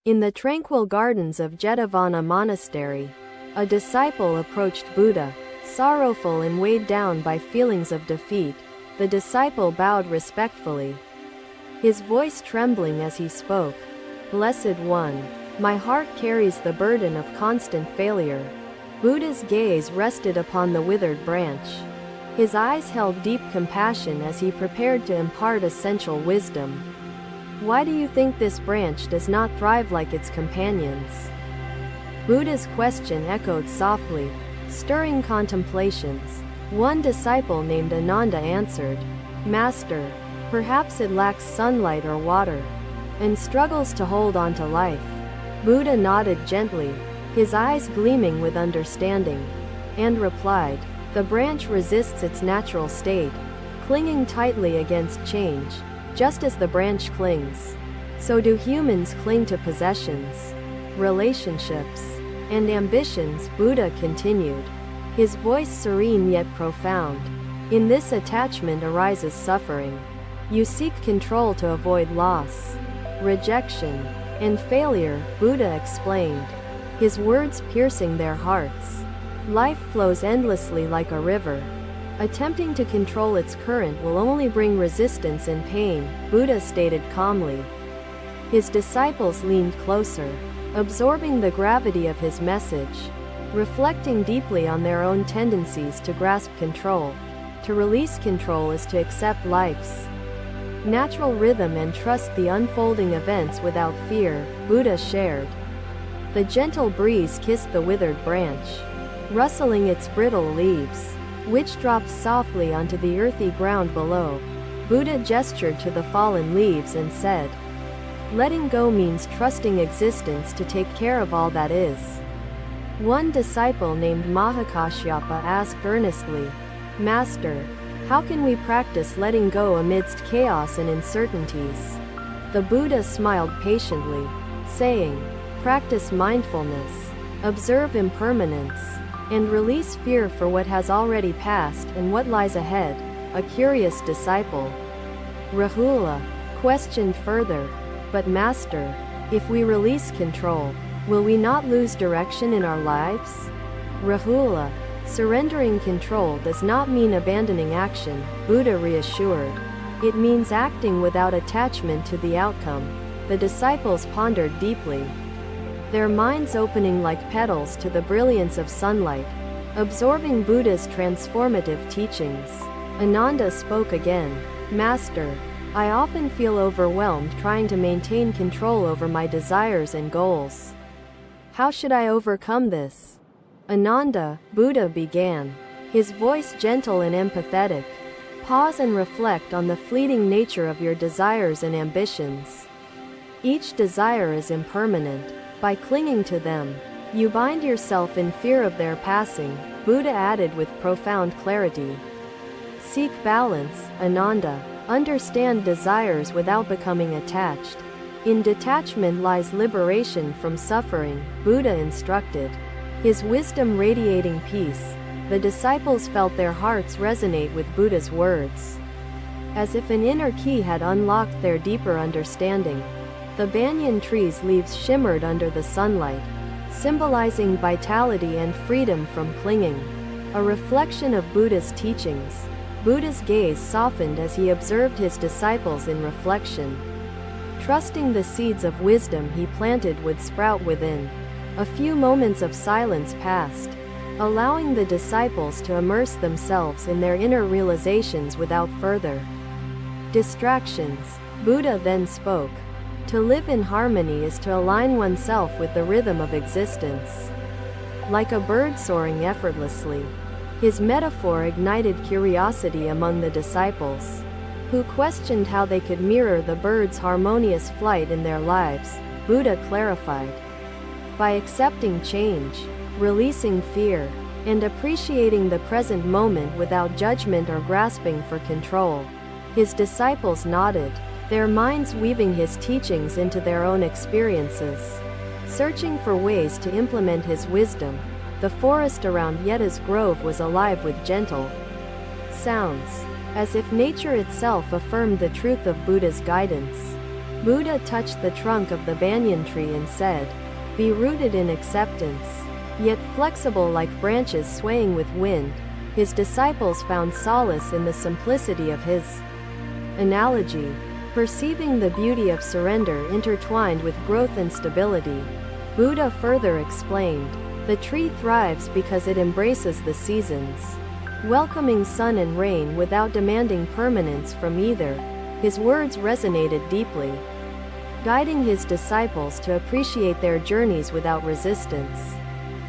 In the tranquil gardens of Jetavana Monastery, a disciple approached Buddha, sorrowful and weighed down by feelings of defeat. The disciple bowed respectfully, his voice trembling as he spoke. "Blessed One, my heart carries the burden of constant failure." Buddha's gaze rested upon the withered branch. His eyes held deep compassion as he prepared to impart essential wisdom. "Why do you think this branch does not thrive like its companions?" Buddha's question echoed softly, stirring contemplations. One disciple named Ananda answered, "Master, perhaps it lacks sunlight or water, and struggles to hold on to life." Buddha nodded gently, his eyes gleaming with understanding, and replied, "The branch resists its natural state, clinging tightly against change. Just as the branch clings, so do humans cling to possessions, relationships, and ambitions." Buddha continued, his voice serene yet profound. "In this attachment arises suffering. You seek control to avoid loss, rejection, and failure," Buddha explained, his words piercing their hearts. "Life flows endlessly like a river. Attempting to control its current will only bring resistance and pain," Buddha stated calmly. His disciples leaned closer, absorbing the gravity of his message, reflecting deeply on their own tendencies to grasp control. To release control is to accept life's natural rhythm and trust the unfolding events without fear, Buddha shared. The gentle breeze kissed the withered branch, rustling its brittle leaves, which dropped softly onto the earthy ground below. Buddha gestured to the fallen leaves and said, "Letting go means trusting existence to take care of all that is." One disciple named Mahakashyapa asked earnestly, "Master, how can we practice letting go amidst chaos and uncertainties?" The Buddha smiled patiently, saying, "Practice mindfulness, observe impermanence, and release fear for what has already passed and what lies ahead." A curious disciple, Rahula, questioned further, "But Master, if we release control, will we not lose direction in our lives?" Rahula, surrendering control does not mean abandoning action, Buddha reassured. It means acting without attachment to the outcome. The disciples pondered deeply, their minds opening like petals to the brilliance of sunlight, absorbing Buddha's transformative teachings. Ananda spoke again, "Master, I often feel overwhelmed trying to maintain control over my desires and goals. How should I overcome this?" "Ananda," Buddha began, his voice gentle and empathetic, "pause and reflect on the fleeting nature of your desires and ambitions. Each desire is impermanent. By clinging to them, you bind yourself in fear of their passing," Buddha added with profound clarity. "Seek balance, Ananda. Understand desires without becoming attached. In detachment lies liberation from suffering," Buddha instructed, his wisdom radiating peace. The disciples felt their hearts resonate with Buddha's words, as if an inner key had unlocked their deeper understanding. The banyan tree's leaves shimmered under the sunlight, symbolizing vitality and freedom from clinging, a reflection of Buddha's teachings. Buddha's gaze softened as he observed his disciples in reflection, trusting the seeds of wisdom he planted would sprout within. A few moments of silence passed, allowing the disciples to immerse themselves in their inner realizations without further distractions. Buddha then spoke, "To live in harmony is to align oneself with the rhythm of existence, like a bird soaring effortlessly." His metaphor ignited curiosity among the disciples, who questioned how they could mirror the bird's harmonious flight in their lives. Buddha clarified, "By accepting change, releasing fear, and appreciating the present moment without judgment or grasping for control." His disciples nodded, their minds weaving his teachings into their own experiences. Searching for ways to implement his wisdom, the forest around Yeda's grove was alive with gentle sounds, as if nature itself affirmed the truth of Buddha's guidance. Buddha touched the trunk of the banyan tree and said, "Be rooted in acceptance." Yet flexible like branches swaying with wind, his disciples found solace in the simplicity of his analogy. Perceiving the beauty of surrender intertwined with growth and stability, Buddha further explained, "The tree thrives because it embraces the seasons, welcoming sun and rain without demanding permanence from either." His words resonated deeply, guiding his disciples to appreciate their journeys without resistance,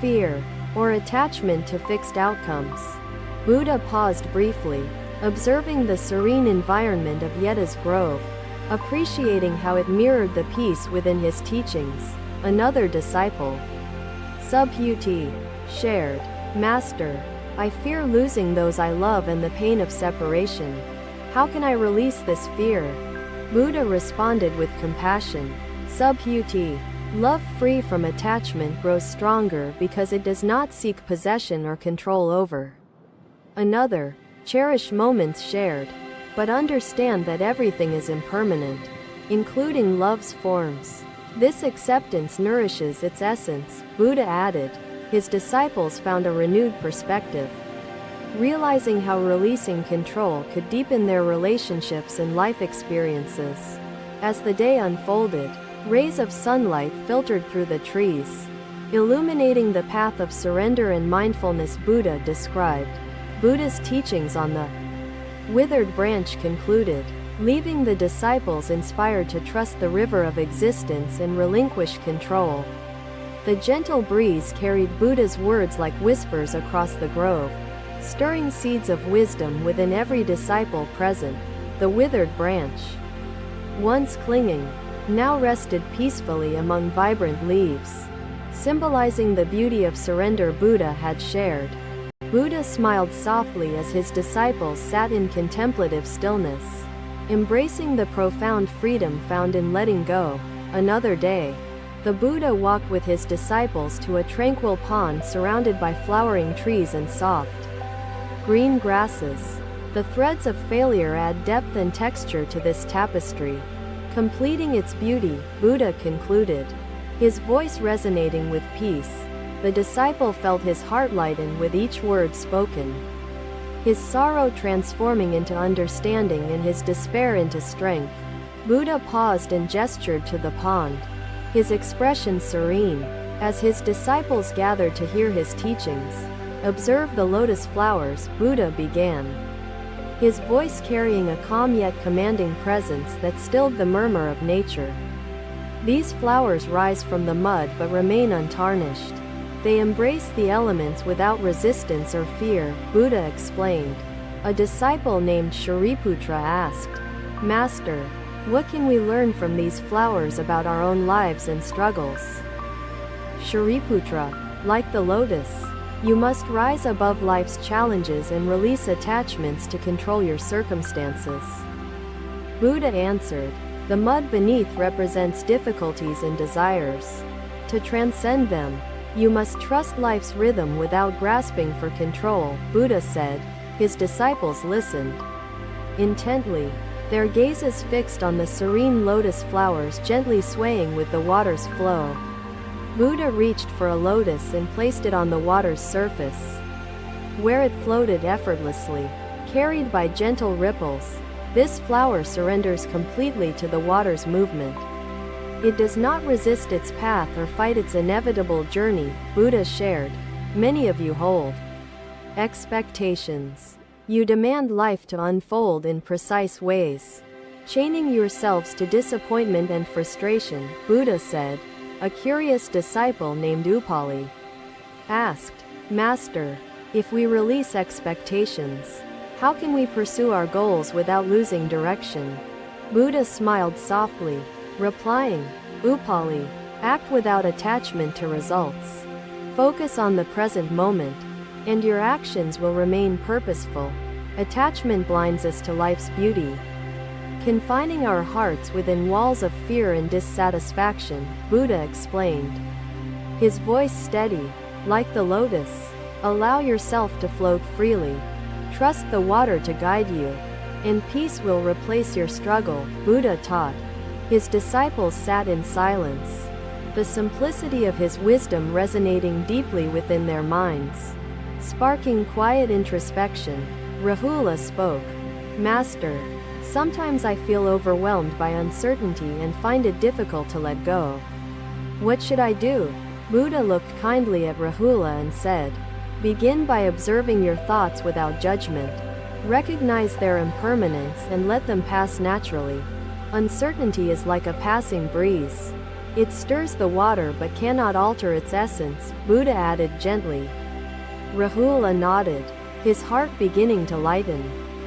fear, or attachment to fixed outcomes. Buddha paused briefly, observing the serene environment of Yeda's grove, appreciating how it mirrored the peace within his teachings. Another disciple, Subhuti, shared, "Master, I fear losing those I love and the pain of separation. How can I release this fear?" Buddha responded with compassion, "Subhuti, love free from attachment grows stronger because it does not seek possession or control over another. Cherish moments shared, but understand that everything is impermanent, including love's forms. This acceptance nourishes its essence." Buddha added. His disciples found a renewed perspective, realizing how releasing control could deepen their relationships and life experiences. As the day unfolded, rays of sunlight filtered through the trees, illuminating the path of surrender and mindfulness. Buddha described. Buddha's teachings on the withered branch concluded, leaving the disciples inspired to trust the river of existence and relinquish control. The gentle breeze carried Buddha's words like whispers across the grove, stirring seeds of wisdom within every disciple present. The withered branch, once clinging, now rested peacefully among vibrant leaves, symbolizing the beauty of surrender Buddha had shared. Buddha smiled softly as his disciples sat in contemplative stillness, embracing the profound freedom found in letting go. Another day, the Buddha walked with his disciples to a tranquil pond surrounded by flowering trees and soft, green grasses. The threads of failure add depth and texture to this tapestry, completing its beauty. Buddha concluded, his voice resonating with peace. The disciple felt his heart lighten with each word spoken, his sorrow transforming into understanding and his despair into strength. Buddha paused and gestured to the pond, his expression serene. As his disciples gathered to hear his teachings, "Observe the lotus flowers," Buddha began, his voice carrying a calm yet commanding presence that stilled the murmur of nature. "These flowers rise from the mud but remain untarnished. They embrace the elements without resistance or fear," Buddha explained. A disciple named Shariputra asked, "Master, what can we learn from these flowers about our own lives and struggles?" Shariputra, like the lotus, you must rise above life's challenges and release attachments to control your circumstances. Buddha answered, "The mud beneath represents difficulties and desires. To transcend them, you must trust life's rhythm without grasping for control," Buddha said. His disciples listened intently, their gazes fixed on the serene lotus flowers gently swaying with the water's flow. Buddha reached for a lotus and placed it on the water's surface, where it floated effortlessly, carried by gentle ripples. This flower surrenders completely to the water's movement. It does not resist its path or fight its inevitable journey, Buddha shared. Many of you hold expectations. You demand life to unfold in precise ways, chaining yourselves to disappointment and frustration, Buddha said. A curious disciple named Upali asked, "Master, if we release expectations, how can we pursue our goals without losing direction?" Buddha smiled softly, replying, "Upali, act without attachment to results. Focus on the present moment, and your actions will remain purposeful. Attachment blinds us to life's beauty, confining our hearts within walls of fear and dissatisfaction," Buddha explained, his voice steady, like the lotus. Allow yourself to float freely. Trust the water to guide you, and peace will replace your struggle, Buddha taught. His disciples sat in silence, the simplicity of his wisdom resonating deeply within their minds. Sparking quiet introspection, Rahula spoke. Master, sometimes I feel overwhelmed by uncertainty and find it difficult to let go. What should I do? Buddha looked kindly at Rahula and said, begin by observing your thoughts without judgment. Recognize their impermanence and let them pass naturally. Uncertainty is like a passing breeze. It stirs the water but cannot alter its essence, Buddha added gently. Rahula nodded, his heart beginning to lighten.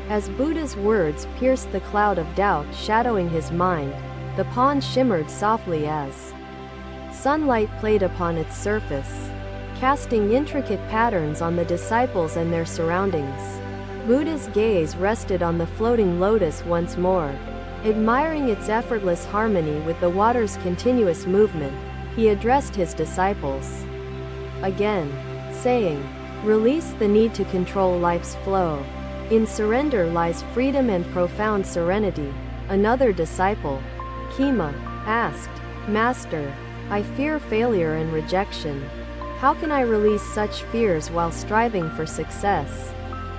As Buddha's words pierced the cloud of doubt shadowing his mind, the pond shimmered softly as sunlight played upon its surface, casting intricate patterns on the disciples and their surroundings. Buddha's gaze rested on the floating lotus once more. Admiring its effortless harmony with the water's continuous movement, he addressed his disciples again, saying, release the need to control life's flow. In surrender lies freedom and profound serenity. Another disciple, Kema, asked, Master, I fear failure and rejection. How can I release such fears while striving for success?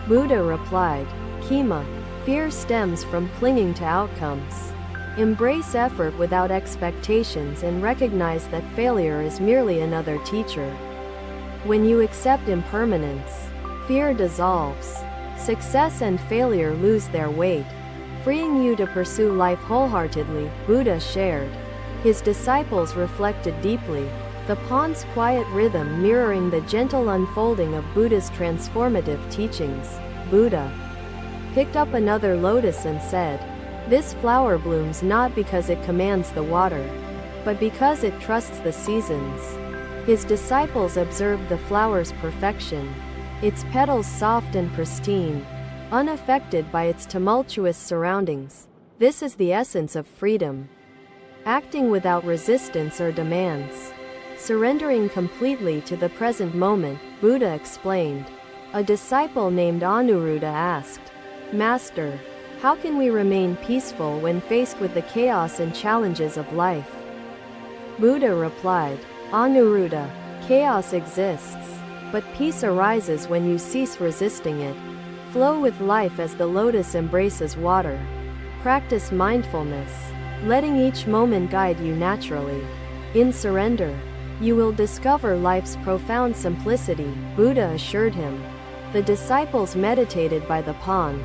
Buddha replied, Kema, fear stems from clinging to outcomes. Embrace effort without expectations and recognize that failure is merely another teacher. When you accept impermanence, fear dissolves. Success and failure lose their weight, freeing you to pursue life wholeheartedly, Buddha shared. His disciples reflected deeply, the pond's quiet rhythm mirroring the gentle unfolding of Buddha's transformative teachings. Buddha picked up another lotus and said, this flower blooms not because it commands the water, but because it trusts the seasons. His disciples observed the flower's perfection, its petals soft and pristine, unaffected by its tumultuous surroundings. This is the essence of freedom. Acting without resistance or demands. Surrendering completely to the present moment, Buddha explained. A disciple named Anuruddha asked, Master, how can we remain peaceful when faced with the chaos and challenges of life? Buddha replied, Anuruddha, chaos exists, but peace arises when you cease resisting it. Flow with life as the lotus embraces water. Practice mindfulness, letting each moment guide you naturally. In surrender, you will discover life's profound simplicity, Buddha assured him. The disciples meditated by the pond,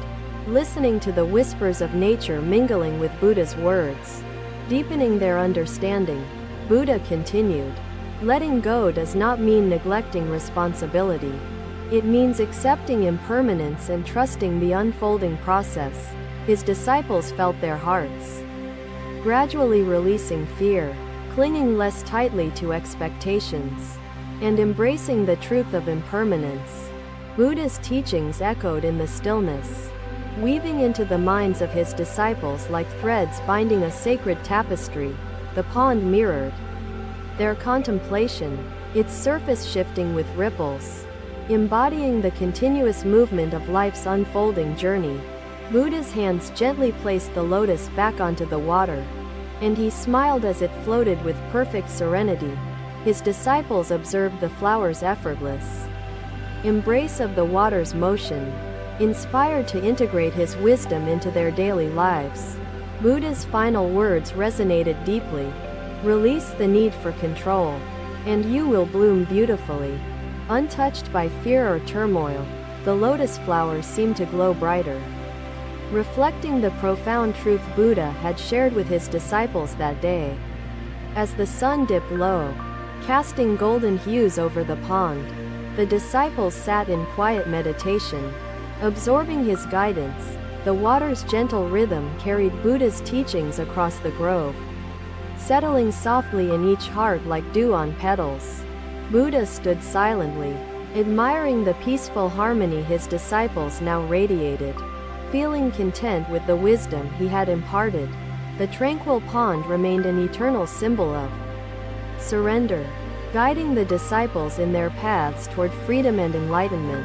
listening to the whispers of nature mingling with Buddha's words. Deepening their understanding, Buddha continued, letting go does not mean neglecting responsibility. It means accepting impermanence and trusting the unfolding process. His disciples felt their hearts gradually releasing fear, clinging less tightly to expectations, and embracing the truth of impermanence. Buddha's teachings echoed in the stillness, weaving into the minds of his disciples like threads binding a sacred tapestry. The pond mirrored their contemplation, its surface shifting with ripples, embodying the continuous movement of life's unfolding journey. Buddha's hands gently placed the lotus back onto the water, and he smiled as it floated with perfect serenity. His disciples observed the flower's effortless embrace of the water's motion, inspired to integrate his wisdom into their daily lives. Buddha's final words resonated deeply. Release the need for control, and you will bloom beautifully. Untouched by fear or turmoil, the lotus flowers seemed to glow brighter, reflecting the profound truth Buddha had shared with his disciples that day. As the sun dipped low, casting golden hues over the pond, the disciples sat in quiet meditation, absorbing his guidance. The water's gentle rhythm carried Buddha's teachings across the grove, settling softly in each heart like dew on petals. Buddha stood silently, admiring the peaceful harmony his disciples now radiated. Feeling content with the wisdom he had imparted, the tranquil pond remained an eternal symbol of surrender, guiding the disciples in their paths toward freedom and enlightenment.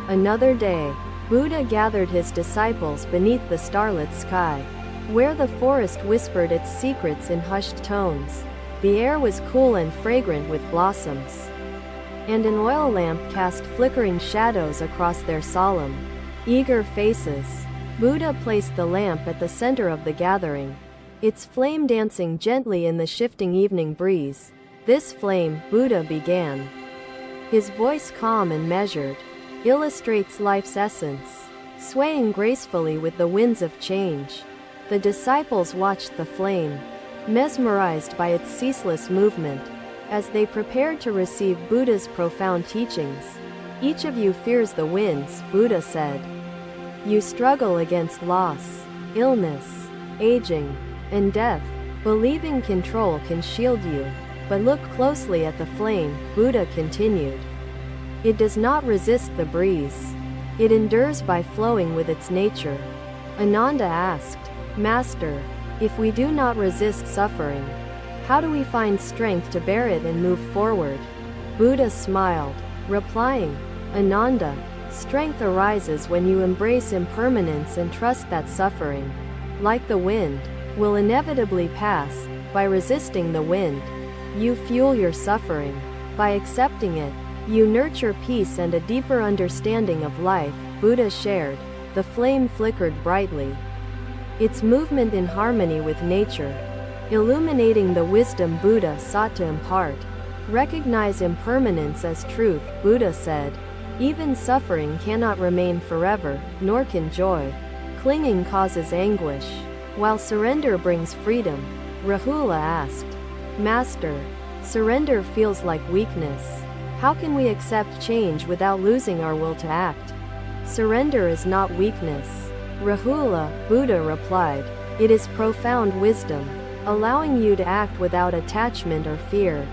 Another day, Buddha gathered his disciples beneath the starlit sky. where the forest whispered its secrets in hushed tones. The air was cool and fragrant with blossoms, and an oil lamp cast flickering shadows across their solemn, eager faces. Buddha placed the lamp at the center of the gathering, its flame dancing gently in the shifting evening breeze. This flame, Buddha began, his voice calm and measured, illustrates life's essence, swaying gracefully with the winds of change. The disciples watched the flame, mesmerized by its ceaseless movement. As they prepared to receive Buddha's profound teachings, "Each of you fears the winds," Buddha said. "You struggle against loss, illness, aging, and death, believing control can shield you. But look closely at the flame," Buddha continued. "It does not resist the breeze. It endures by flowing with its nature." Ananda asked, "Master, if we do not resist suffering, how do we find strength to bear it and move forward?" Buddha smiled, replying, "Ananda, strength arises when you embrace impermanence and trust that suffering, like the wind, will inevitably pass. By resisting the wind, you fuel your suffering. By accepting it, you nurture peace and a deeper understanding of life," Buddha shared. The flame flickered brightly, its movement in harmony with nature, illuminating the wisdom Buddha sought to impart. "Recognize impermanence as truth," Buddha said. "Even suffering cannot remain forever, nor can joy. Clinging causes anguish, while surrender brings freedom." Rahula asked, "Master, surrender feels like weakness. How can we accept change without losing our will to act?" "Surrender is not weakness, Rahula," Buddha replied. "It is profound wisdom, allowing you to act without attachment or fear.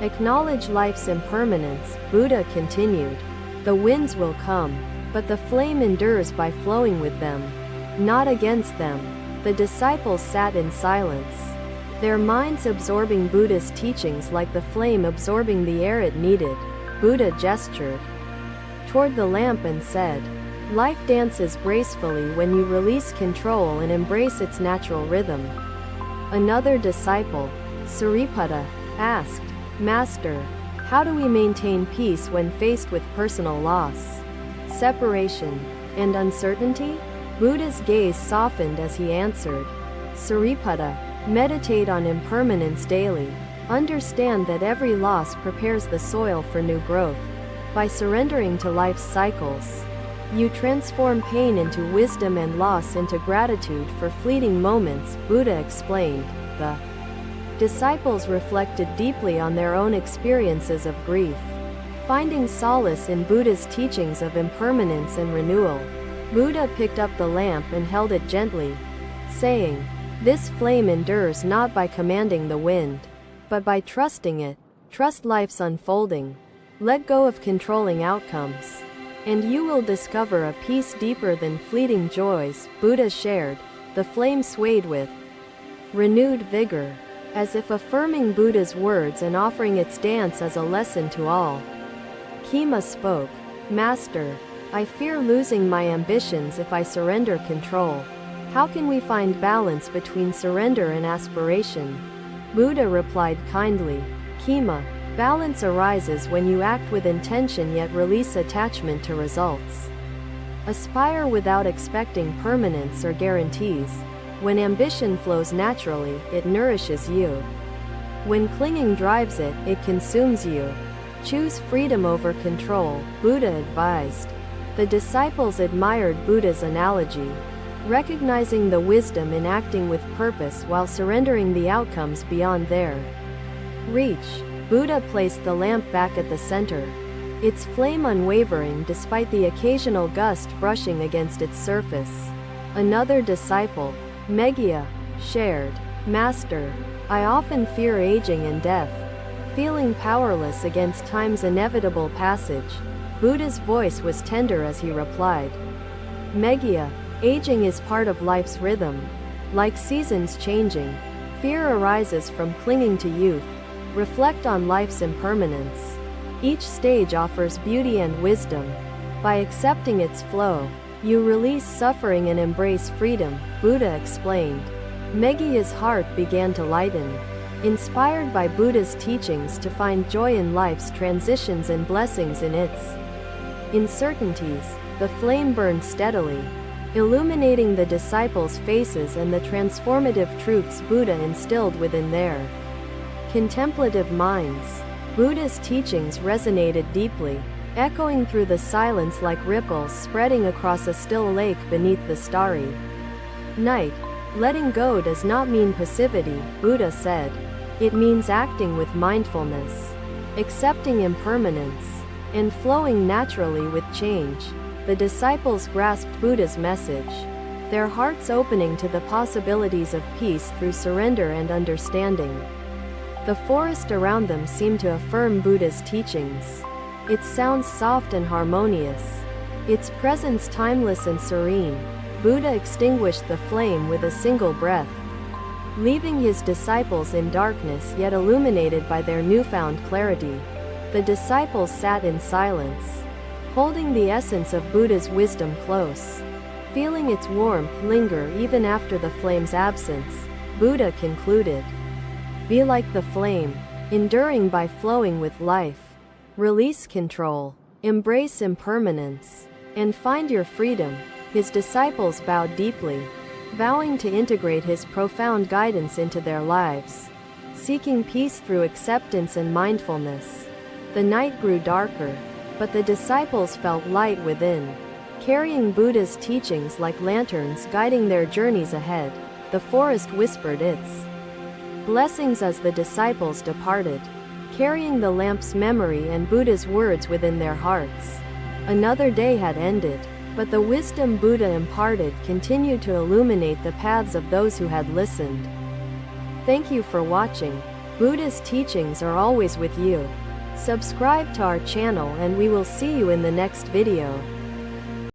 Acknowledge life's impermanence," Buddha continued. "The winds will come, but the flame endures by flowing with them, not against them." The disciples sat in silence, their minds absorbing Buddha's teachings like the flame absorbing the air it needed. Buddha gestured toward the lamp and said, "Life dances gracefully when you release control and embrace its natural rhythm." Another disciple, Sariputta, asked, "Master, how do we maintain peace when faced with personal loss, separation, and uncertainty?" Buddha's gaze softened as he answered, "Sariputta, meditate on impermanence daily. Understand that every loss prepares the soil for new growth. By surrendering to life's cycles, you transform pain into wisdom and loss into gratitude for fleeting moments," Buddha explained. The disciples reflected deeply on their own experiences of grief, finding solace in Buddha's teachings of impermanence and renewal. Buddha picked up the lamp and held it gently, saying, "This flame endures not by commanding the wind, but by trusting it. Trust life's unfolding. Let go of controlling outcomes, and you will discover a peace deeper than fleeting joys," Buddha shared. The flame swayed with renewed vigor, as if affirming Buddha's words and offering its dance as a lesson to all. Khema spoke, "Master, I fear losing my ambitions if I surrender control. How can we find balance between surrender and aspiration?" Buddha replied kindly, "Khema, balance arises when you act with intention yet release attachment to results. Aspire without expecting permanence or guarantees. When ambition flows naturally, it nourishes you. When clinging drives it, it consumes you. Choose freedom over control," Buddha advised. The disciples admired Buddha's analogy, recognizing the wisdom in acting with purpose while surrendering the outcomes beyond their reach. Buddha placed the lamp back at the center, its flame unwavering despite the occasional gust brushing against its surface. Another disciple, Meghiya, shared, "Master, I often fear aging and death, feeling powerless against time's inevitable passage." Buddha's voice was tender as he replied, "Meghiya, aging is part of life's rhythm. Like seasons changing, fear arises from clinging to youth. Reflect on life's impermanence. Each stage offers beauty and wisdom. By accepting its flow, you release suffering and embrace freedom," Buddha explained. Meghia's heart began to lighten, inspired by Buddha's teachings to find joy in life's transitions and blessings in its uncertainties. The flame burned steadily, illuminating the disciples' faces and the transformative truths Buddha instilled within their contemplative minds. Buddha's teachings resonated deeply, echoing through the silence like ripples spreading across a still lake beneath the starry night. Letting go does not mean passivity, Buddha said. It means acting with mindfulness, accepting impermanence, and flowing naturally with change. The disciples grasped Buddha's message, their hearts opening to the possibilities of peace through surrender and understanding. The forest around them seemed to affirm Buddha's teachings. Its sounds soft and harmonious, its presence timeless and serene. Buddha extinguished the flame with a single breath, leaving his disciples in darkness yet illuminated by their newfound clarity. The disciples sat in silence, holding the essence of Buddha's wisdom close, feeling its warmth linger even after the flame's absence. Buddha concluded, "Be like the flame, enduring by flowing with life. Release control, embrace impermanence, and find your freedom." His disciples bowed deeply, vowing to integrate his profound guidance into their lives, seeking peace through acceptance and mindfulness. The night grew darker, but the disciples felt light within, carrying Buddha's teachings like lanterns guiding their journeys ahead. The forest whispered its blessings as the disciples departed, carrying the lamp's memory and Buddha's words within their hearts. Another day had ended, but the wisdom Buddha imparted continued to illuminate the paths of those who had listened. Thank you for watching. Buddha's teachings are always with you. Subscribe to our channel and we will see you in the next video.